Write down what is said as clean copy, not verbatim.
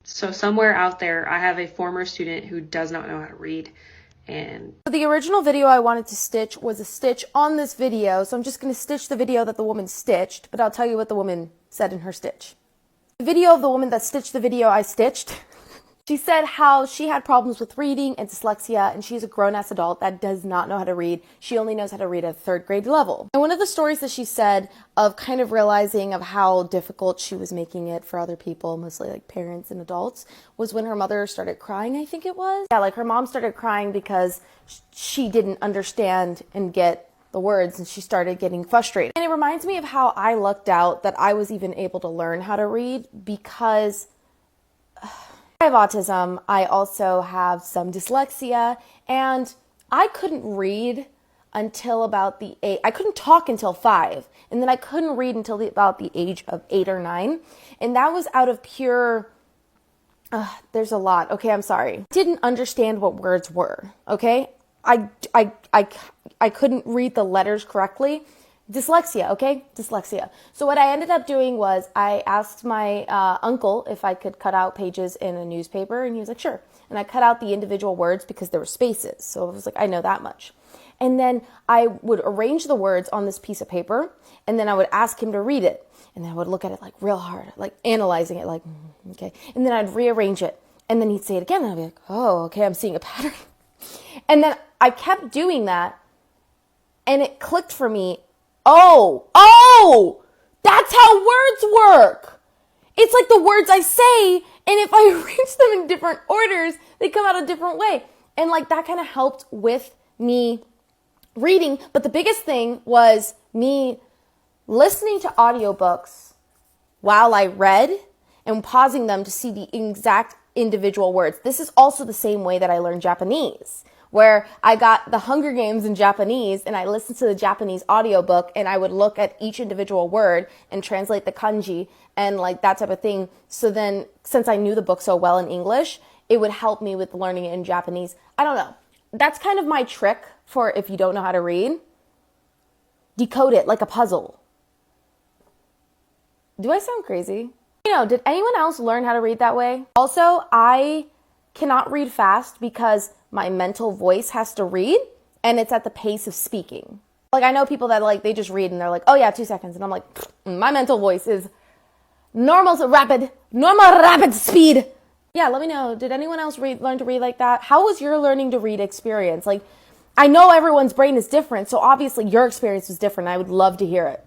So somewhere out there, I have a former student who does not know how to read. And the original video I wanted to stitch was a stitch on this video, so I'm just going to stitch the video that the woman stitched, but I'll tell you what the woman said in her stitch. The video of the woman that stitched the video I stitched, she said how she had problems with reading and dyslexia, and she's a grown-ass adult that does not know how to read. She only knows how to read at third grade level. And one of the stories that she said of kind of realizing of how difficult she was making it for other people, mostly like parents and adults, was when her mother started crying, I think it was. Yeah, like her mom started crying because she didn't understand and get the words, and she started getting frustrated. And it reminds me of how I lucked out that I was even able to learn how to read, because I have autism. I also have some dyslexia, and I couldn't read until about the age, I couldn't talk until 5, and then I couldn't read until about the age of 8 or 9, and that was out of pure, there's a lot, okay, I'm sorry. Didn't understand what words were, okay? I couldn't read the letters correctly. Dyslexia, okay? Dyslexia. So what I ended up doing was I asked my uncle if I could cut out pages in a newspaper, and he was like, sure. And I cut out the individual words because there were spaces. So I was like, I know that much. And then I would arrange the words on this piece of paper, and then I would ask him to read it. And then I would look at it like real hard, like analyzing it, like, okay. And then I'd rearrange it. And then he'd say it again, and I'd be like, oh, okay, I'm seeing a pattern. And then I kept doing that, and it clicked for me. Oh, that's how words work. It's like the words I say, and if I arrange them in different orders, they come out a different way. And like that kind of helped with me reading. But the biggest thing was me listening to audiobooks while I read and pausing them to see the exact individual words. This is also the same way that I learned Japanese, where I got the Hunger Games in Japanese, and I listened to the Japanese audiobook, and I would look at each individual word and translate the kanji and like that type of thing. So then, since I knew the book so well in English, it would help me with learning it in Japanese. I don't know. That's kind of my trick for if you don't know how to read. Decode it like a puzzle. Do I sound crazy? Did anyone else learn how to read that way? Also, I cannot read fast because my mental voice has to read, and it's at the pace of speaking. Like, I know people that like, they just read and they're like, oh yeah, 2 seconds. And I'm like, my mental voice is normal rapid speed. Yeah, let me know. Did anyone else learn to read like that? How was your learning to read experience? Like, I know everyone's brain is different, so obviously your experience was different. I would love to hear it.